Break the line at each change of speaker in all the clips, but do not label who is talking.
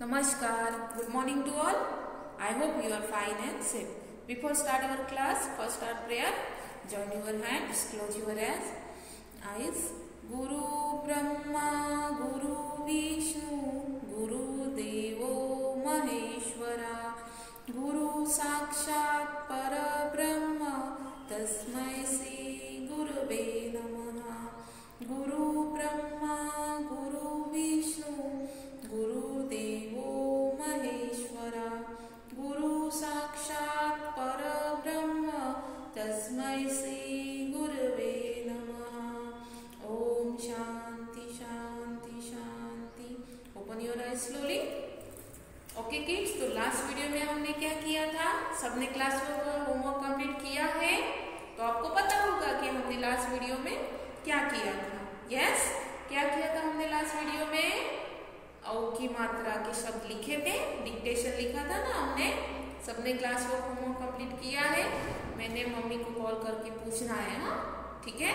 Namaskar. Good morning to all. I hope you are fine and safe. Before start our class, first start prayer. Join your hands, close your eyes. Guru Brahma, Guru Vishnu, Guru Devo Maheshwara, Guru Sakshat Parabrahma, Tasmai Shri Gurave Namaha. Guru Brahma, Guru Vishnu, Guru Devo Maheshwara, Guru Sakshat Parabrahma, Tasmai Shri Gurave Namaha. Om Shanti Shanti Shanti. Open your eyes slowly. Okay kids, तो last video में हमने क्या किया था? सबने class work homework complete किया है, तो आपको पता होगा कि हमने लास्ट वीडियो में क्या किया था। यस, क्या किया था हमने लास्ट वीडियो में? औ की मात्रा के शब्द लिखे थे, डिक्टेशन लिखा था ना हमने। सबने क्लास वर्क होमवर्क कंप्लीट किया है। मैंने मम्मी को कॉल करके पूछना है, हाँ ठीक है।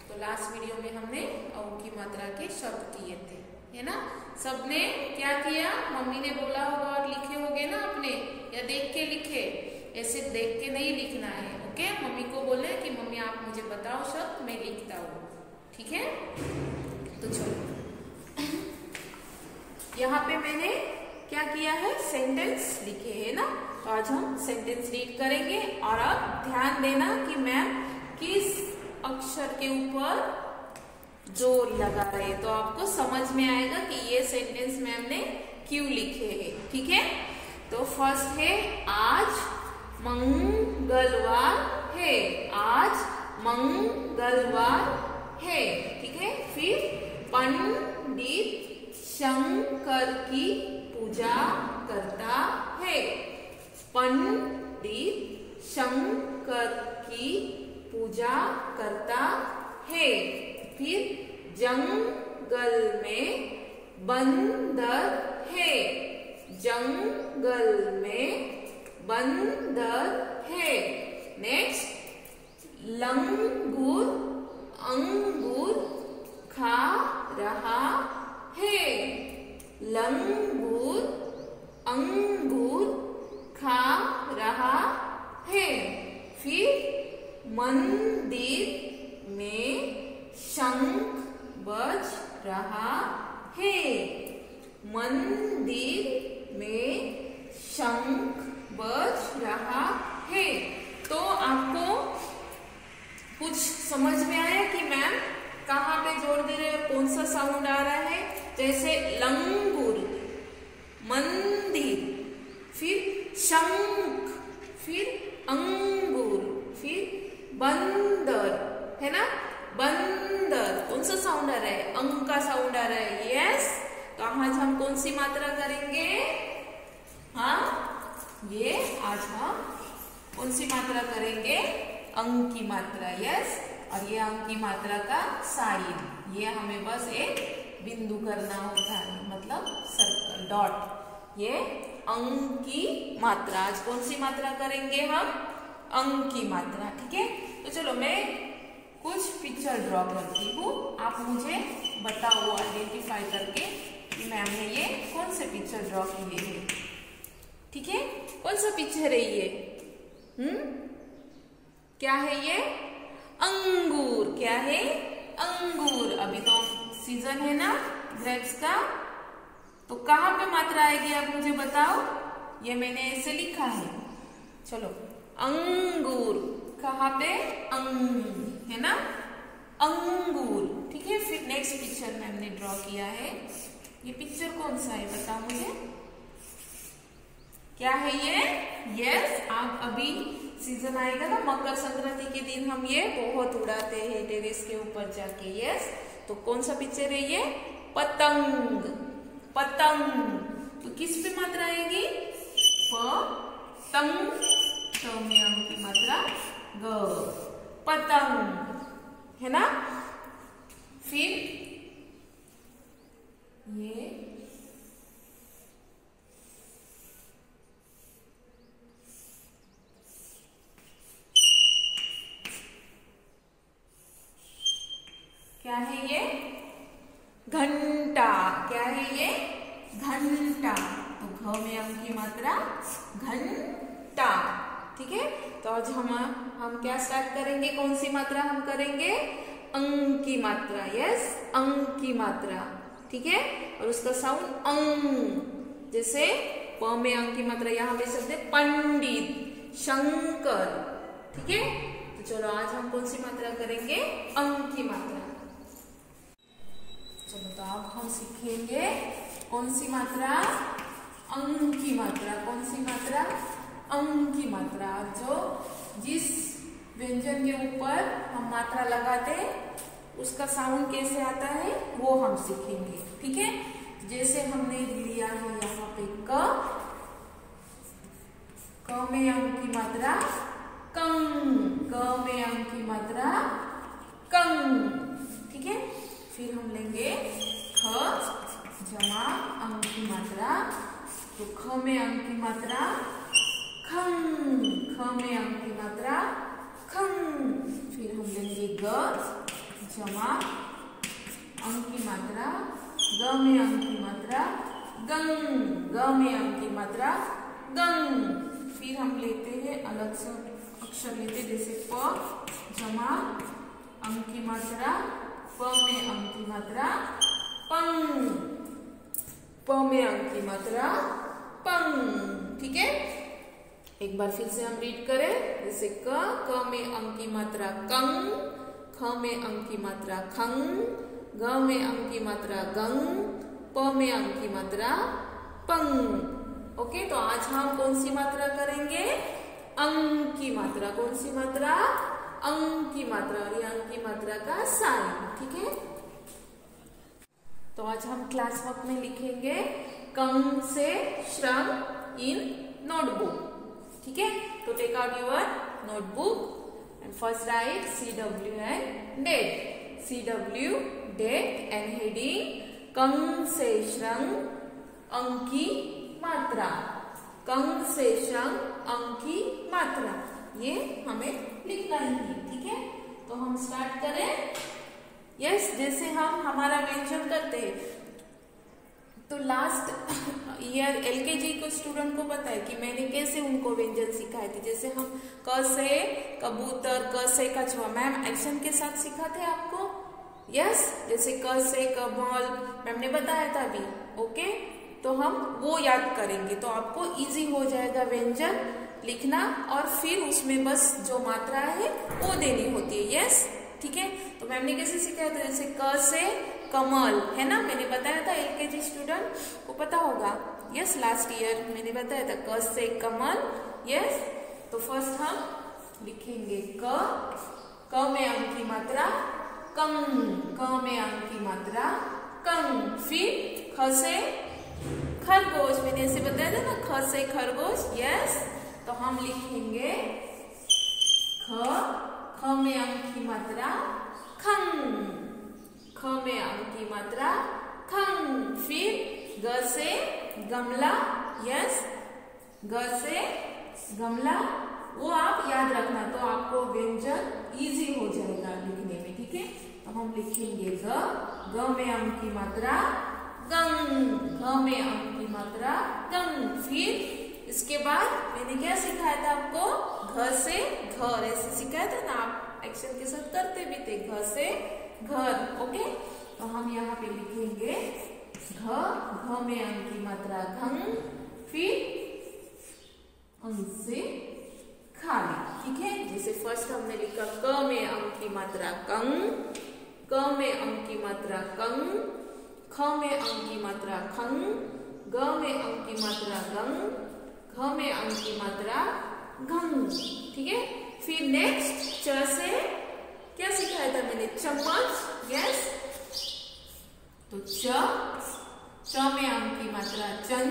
तो लास्ट वीडियो में हमने औ की मात्रा के शब्द किए थे, है ना। सबने क्या किया? मम्मी ने बोला होगा और लिखे होगे ना अपने, या देख के लिखे। ऐसे देख के नहीं लिखना है, ओके। मम्मी को बोले कि मम्मी आप मुझे बताओ शब्द, मैं लिखता हूँ, ठीक है। तो चलो, यहाँ पे मैंने क्या किया है? सेंटेंस लिखे है ना। तो आज हम सेंटेंस रीड करेंगे और अब ध्यान देना कि मैम किस अक्षर के ऊपर जोर लगा रहे हैं, तो आपको समझ में आएगा कि ये सेंटेंस मैम ने क्यों लिखे हैं, ठीक है। तो फर्स्ट है आज मंगलवार है, आज मंगलवार है, ठीक है। फिर पंडित शंकर की पूजा करता है, पंडित शंकर की पूजा करता है। फिर जंगल में बंदर है, जंगल में बंदर है। नेक्स्ट, लंगूर अंगूर खा रहा है, लंगूर अंगूर खा रहा है। फिर मंदिर में शंख बज रहा है, मंदिर में शंख बज रहा है। तो आपको कुछ समझ में आया कि मैम कहाँ पे जोर दे रहे हैं, कौन सा साउंड आ रहा है? जैसे लंगूर, मंदिर, फिर शंख, फिर अंगूर, फिर बंदर, है ना। बंदर, कौन सा साउंड आ रहा है? अंग का साउंड आ रहा है, यस। तो आज हम कौन सी मात्रा करेंगे? हाँ, ये आज हम कौन सी मात्रा करेंगे? अंग की मात्रा, यस। और ये अंग की मात्रा का साइन, ये हमें बस एक बिंदु करना होता है, मतलब सर्कल, डॉट। ये अंग की मात्रा, आज कौन सी मात्रा करेंगे हम? अंग की मात्रा, ठीक है। तो चलो मैं कुछ पिक्चर ड्रॉ करती हूँ, आप मुझे बताओ आइडेंटिफाई करके कि मैम ने ये कौन से पिक्चर ड्रॉ किए हैं, ठीक है। कौन सा पिक्चर है ये? क्या है ये? अंगूर। क्या है? अंगूर। अभी तो सीजन है ना ग्रेप्स का, तो कहाँ पे मात्रा आएगी आप मुझे बताओ। ये मैंने ऐसे लिखा है, चलो अंगूर कहाँ पे? है ना, अंगूर, ठीक है। फिर नेक्स्ट पिक्चर मैम ने ड्रॉ किया है, ये पिक्चर कौन सा है बताओ मुझे, क्या है ये? यस, आप अभी सीजन आएगा ना मकर संक्रांति के दिन हम ये बहुत उड़ाते हैं टेरेस के ऊपर जाके, यस। तो कौन सा पिक्चर है ये? पतंग, पतंग। तो किस पे मात्रा आएगी? पतंग, तो में अंग की मात्रा ग, पतंग, है ना। फिर ये क्या है? ये घंटा। क्या है ये? घंटा, तो घ में अंक की मात्रा घंटा। ठीक है, तो आज हम क्या स्टार्ट करेंगे, कौन सी मात्रा हम करेंगे, अंक की मात्रा। यस, अंक की मात्रा। ठीक है, और उसका साउंड अंग, जैसे प में अंक की मात्रा, यहाँ पे शब्द है पंडित, शंकर। ठीक है, तो चलो आज हम कौन सी मात्रा करेंगे, अंक की मात्रा। चलो तो अब हम सीखेंगे कौन सी मात्रा, अंक की मात्रा। कौन सी मात्रा, अंक की मात्रा। जो जिस व्यंजन के ऊपर हम मात्रा लगाते हैं उसका साउंड कैसे आता है वो हम सीखेंगे। ठीक है, जैसे हमने लिया है यहाँ पे क में अंक की मात्रा कंग, क में अंक की मात्रा कंग। ठीक है, फिर हम लेंगे ख जमा अंक की मात्रा, तो ख में अंक की मात्रा खंग, ख में अंक की मात्रा खंग। फिर हम लेंगे ग जमा अंक की मात्रा, ग में अंक की मात्रा गंग, ग में अंक की मात्रा गंग। फिर हम लेते हैं अलग से अक्षर लेते, जैसे प जमा अंक की मात्रा, प में अंक की मात्रा पंग, प में अंक की मात्रा पंग। ठीक है, एक बार फिर से हम रीड करें, जैसे क में अंक की मात्रा कंग, ख में अंक की मात्रा खंग, ग में अंक की मात्रा गंग, प में अंक की मात्रा पंग। ओके, तो आज हम कौन सी मात्रा करेंगे, अंक की मात्रा। कौन सी मात्रा, अंक की मात्रा, और ये अंक की मात्रा का साइन। ठीक है, तो आज हम क्लास वर्क में लिखेंगे कंग से श्रम इन नोटबुक। ठीक है, तो take out your notebook and first write CW and date, CW date and heading कंग से श्रम अंक की मात्रा, कंग से श्रम अंक की मात्रा, ये हमें लिखना ही है। ठीक है, तो हम स्टार्ट करें। यस, जैसे हम हमारा व्यंजन करते हैं, तो लास्ट ईयर LKG को स्टूडेंट को पता है कि मैंने कैसे उनको व्यंजन सिखाए थे। जैसे हम क से कबूतर, क से कछुआ, मैम एक्शन के साथ सिखाते आपको। यस, जैसे क से कमल मैम ने बताया था अभी। ओके, तो हम वो याद करेंगे तो आपको इजी हो जाएगा व्यंजन लिखना, और फिर उसमें बस जो मात्रा है वो देनी होती है। यस, ठीक है, तो मैम ने कैसे सिखाया था, जैसे क से कमल है ना, मैंने बताया था LKG स्टूडेंट को पता होगा। यस, लास्ट ईयर मैंने बताया था क से कमल। यस, तो फर्स्ट हम लिखेंगे क में अंक की मात्रा कंग, क में अंक की मात्रा कंग। फिर ख से खरगोश, मैंने ऐसे बताया था ना, ख से खरगोश। यस, तो हम लिखेंगे ख में अंक की मात्रा खंग, ख में अंक की मात्रा खंग। फिर ग से गमला। यस, ग से गमला, वो आप याद रखना तो आपको व्यंजन इजी हो जाएगा लिखने में। ठीक है, तो हम लिखेंगे ग में अंक की मात्रा गंग, घ में अंक की मात्रा गंग। फिर इसके बाद मैंने क्या सिखाया था आपको, घ से घर, ऐसे सिखाया था ना, आप एक्शन के साथ करते भी थे, घ से घर। ओके, तो हम यहाँ पे लिखेंगे घ में अंक की मात्रा घंग, फिर अंक से खाली। ठीक है, जैसे फर्स्ट हमने लिखा क में अंक की मात्रा कंग, क में अंक की मात्रा कंग, ख में अंक की मात्रा खंग, ग में अंक की मात्रा गंग, घ में अंक की मात्रा घंग। ठीक है, फिर नेक्स्ट च से क्या सिखाया था मैंने, चम्मच। यस, तो च में अंक की मात्रा चन,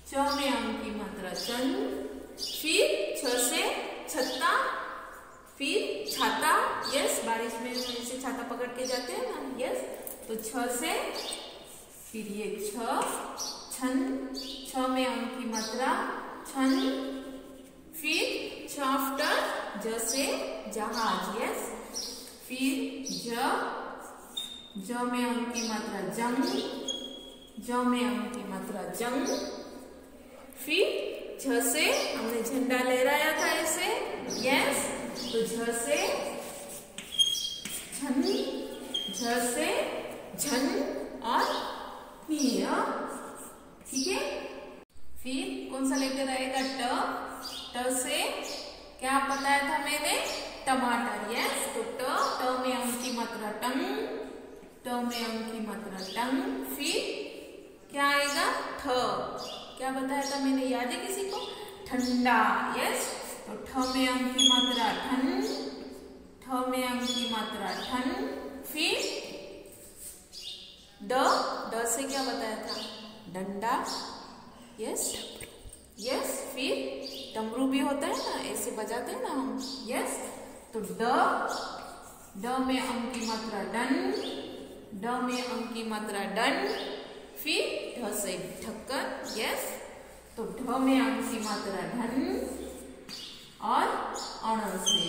च में अंक की मात्रा चन। फिर छ से छत्ता, फिर छाता। यस, बारिश में ऐसे छाता पकड़ के जाते हैं ना। यस, तो छ से फिर ये छन, छ में अंक की मात्रा छन। फिर छ आफ्टर ज से जहाज। यस, फिर ज में अंक की मात्रा जंग, ज में अंक की मात्रा जंग। फिर झ से हमने झंडा लहराया था ऐसे, यस, तो झ से झन, झ से झन और नी, ठीक है। फिर कौन सा लेटर आएगा? ट से क्या बताया था मैंने? टमाटर, यस, तो ट में अंक की मात्रा टंग, ट में अंक की मात्रा टंग। फिर क्या आएगा? ठ, क्या बताया था मैंने, याद है किसी को? ठंडा, यस, तो ठ में अंक की मात्रा ठन, ठ में अंक की मात्रा ठन। फिर ड से क्या बताया था? डंडा, यस, यस। फिर डमरू भी होता है ना, ऐसे बजाते हैं ना हम, यस, तो ड में अंक की मात्रा डन, ड में अंक की मात्रा डन। फिर ढ से ढक्कन, यस, तो ढ में अंक की मात्रा ढन और अण से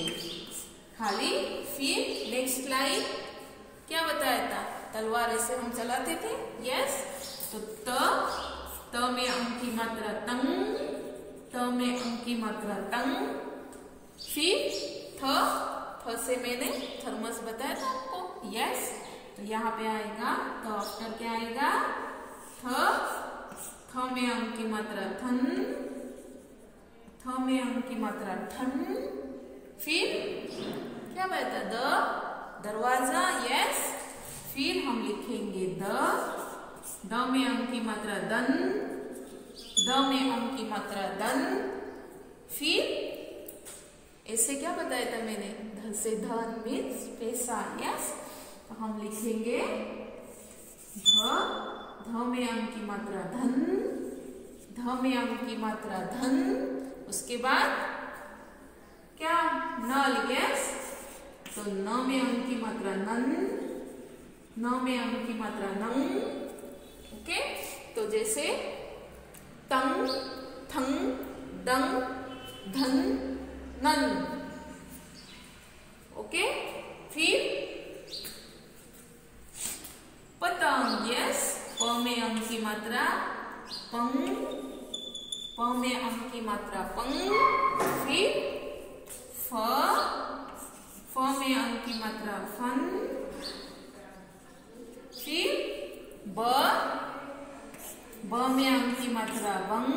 खाली। फिर नेक्स्ट लाइन क्या बताया था? तलवार ऐसे हम चलाते थे, यस, तो त में अंक की मात्रा तंग, त में अंक की मात्रा तंग। फिर थ से मैंने थर्मस बताया था आपको, यस, तो यहाँ पे आएगा तो आफ्टर क्या आएगा? थ में अंक की मात्रा थन, थ में अंक की मात्रा ठन। फिर क्या बता? दरवाजा, यस। फिर हम लिखेंगे द में अंक की मात्रा दन, द में अंक की मात्रा दन। फिर ऐसे क्या बताया था मैंने? ध से धन मीन्स पैसा, यस, तो हम लिखेंगे ध में अंक की मात्रा धन, ध में अंक की मात्रा धन। उसके बाद क्या? नल, यस, तो न में अंक की मात्रा नन, न में अंक की मात्रा नंग, ओके। तो जैसे तंग, थंग, दंग, धन, नन, ओके। फिर पतंग, यस, प में अंक की मात्रा पंग, प में अंक की मात्रा पंग। फिर फ में अंक की मात्रा फन। फिर ब में अंक की मात्रा बंग,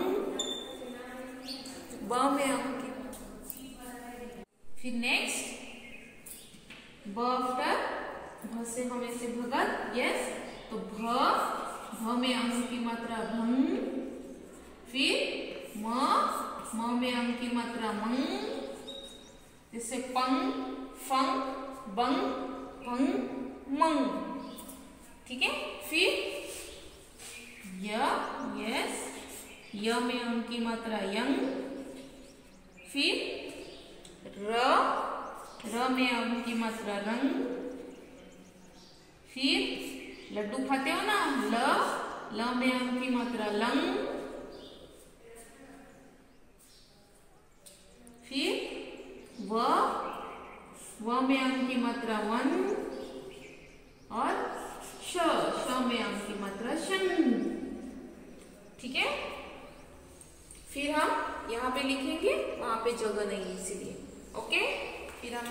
ब में अंक की। फिर नेक्स्ट ब आफ्टर भ से हम ऐसे भगत, यस, तो भ में अंक की मात्रा भंग। फिर म में अंक की मात्रा मंग, जैसे पंग, फंग, बंग, भंग, मंग, ठीक है। फिर यस, य में अंक की मात्रा यंग। फिर र में अंक की मात्रा रंग। फिर लड्डू खाते हो ना, ल में अंक की मात्रा लंग। फिर व में अंक की मात्रा वन और श में अंक की मात्रा शन, ठीक है। फिर हम यहाँ पे लिखेंगे, वहां पे जगह नहीं इसीलिए, ओके। फिर हम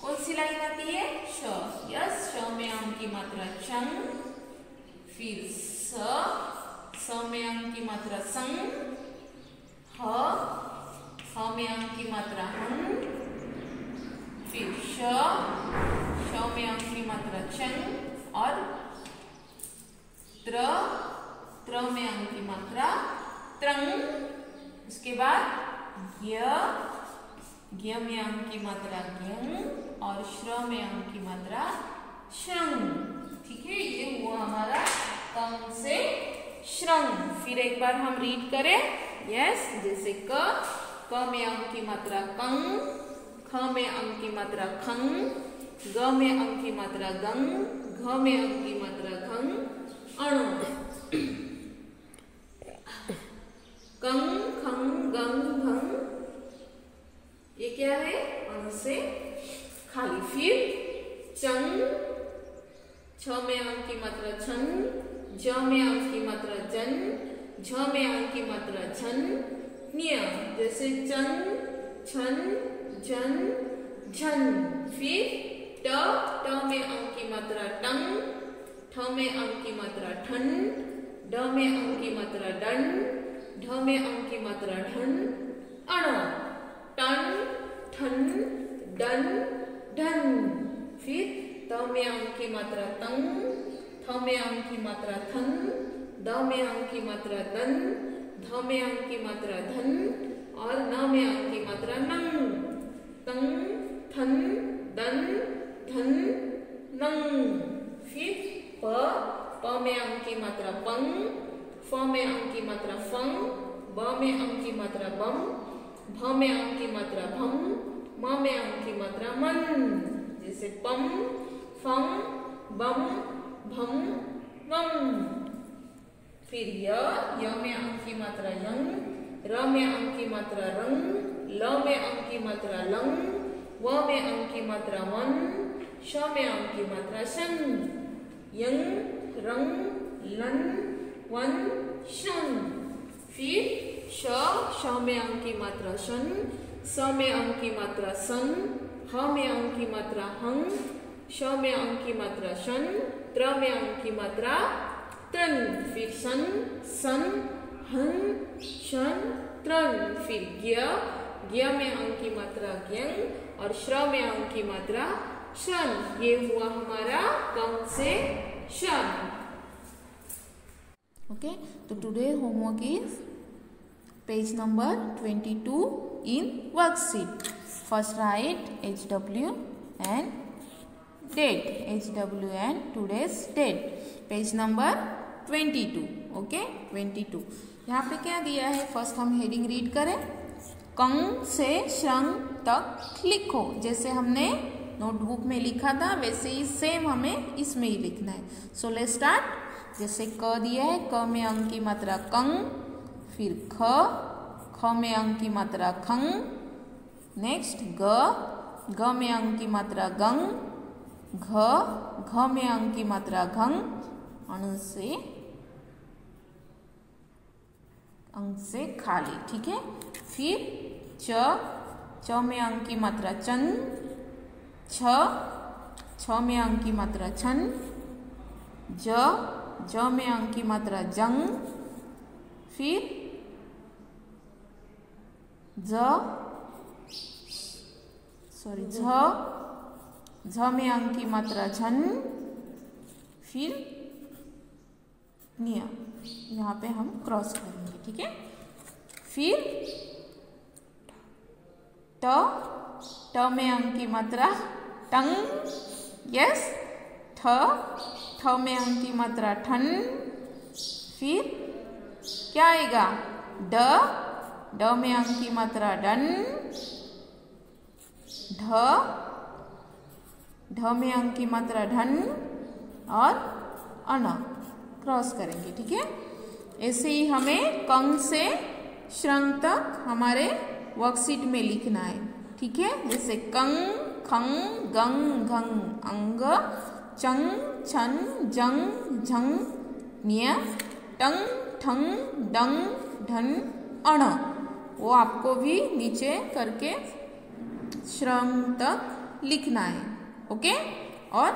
कौन सी लाइन आती है? श, यस, श में अंक की मात्रा चंग। फिर स में अंक की मात्रा संग। ह में अंक की मात्रा हंग। फिर श में अंक की मात्रा चंग और त्र में अंक की मात्रा त्रंग। उसके बाद ज्ञ में अंक की मात्रा ज्ञंग और श्र में अंक की मात्रा श्रंग, ठीक है। ये हुआ हमारा कंग से श्रंग। फिर एक बार हम रीड करें, यस, जैसे क में अंक की मात्रा कंग, ख में अंक की मात्रा खंग, ग में अंक की मात्रा गंग, घ में अंक की मात्रा घंग, अणु कंग, खंग, गंग, भंग, ये क्या है? अणु से खाली। फिर चंग, छ में अंक की मात्रा छंग, ज में अंक की की मात्रा जन, झ में अंग की मात्रा झन, न्य जैसे चन, छन, जन, झन। फिर ट में अंग की मात्रा टंग, ठ में अंग की मात्रा ठन, ड में अंग की मात्रा डन, ढ में अंग की मात्रा ढन, अण टन, ठन, डन, ढन। फिर त में अंग की मात्रा तंग, थ में अंग की मात्रा थन, द में अंग की मात्रा दन, ध में अंग की मात्रा धन और न में अंग की मात्रा नंग। तंग, थन, दन, धन, नंग। फिर प में अंग की मात्रा पंग, फ में अंग की मात्रा फंग, ब में अंग की मात्रा बम, भ में अंग की मात्रा भम, म में अंग की मात्रा मन। जैसे पम, फम, बम, भम, मम। फिर य में अंग की मात्रा यंग, र में अंग की मात्रा रंग, ल में अंग की मात्रा लंग, व में अंग की मात्रा वन, श में अंग की मात्रा शन। यंग, रंग, लन, वन, शन। फिर श में अंग की मात्रा शन, स में अंग की मात्रा सन, ह में अंग की मात्रा हंग, श में अंग की मात्रा शन, त्र में अंग की मात्रा त्रन। फिर सन, सन, हन, शन, त्रन। फिर ज्ञ में अंग की मात्रा ज्ञंग और श्र में अंग की मात्रा शन। ये हुआ हमारा कंग से शन। ओके, तो today homework is page number 22 in worksheet. First write HW and date. HW and today's date. Page number 22. Okay, 22. यहाँ पे क्या दिया है? फर्स्ट हम हेडिंग रीड करें। कंग से श्रंग तक लिखो। जैसे हमने नोटबुक में लिखा था वैसे ही सेम हमें इसमें ही लिखना है। So let's start. जैसे क दिया है, क में अंग की मात्रा कंग, फिर ख में अंग की मात्रा खंग, नेक्स्ट ग में अंग की मात्रा गंग, घ में अंग की मात्रा घंग, अणु से अंग से खाली। ठीक है। फिर च में अंग की मात्रा चन, छ में अंग की मात्रा छन, ज में अंग की मात्रा जंग, फिर झ में अंग की मात्रा झन, फिर निया। यहाँ पे हम क्रॉस करेंगे। ठीक है। फिर ट में अंग की मात्रा टंग, यस, ठ में अंग की मात्रा ठन, फिर क्या आएगा? ड में अंग की मात्रा डन, ढ में अंग की मात्रा ढन और अन क्रॉस करेंगे। ठीक है। ऐसे ही हमें कंग से श्रंग तक हमारे वर्कशीट में लिखना है। ठीक है। जैसे कंग, खंग, गंग, घंग, अंग, चंग, छन, जंग, झंग, न्य, टंग, ठंग, डंग, ढन, अण। वो आपको भी नीचे करके श्रंग तक लिखना है। ओके। और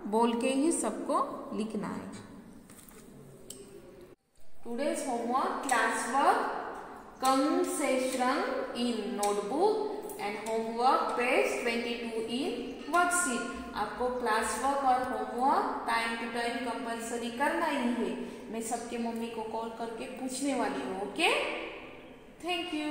बोल के ही सबको लिखना है। टुडेज होमवर्क क्लास वर्क कंग से श्रंग in notebook and homework page 22 in worksheet. आपको क्लास वर्क और homework time to time compulsory करना ही है। मैं सबके मम्मी को कॉल करके पूछने वाली हूँ। Okay, thank you.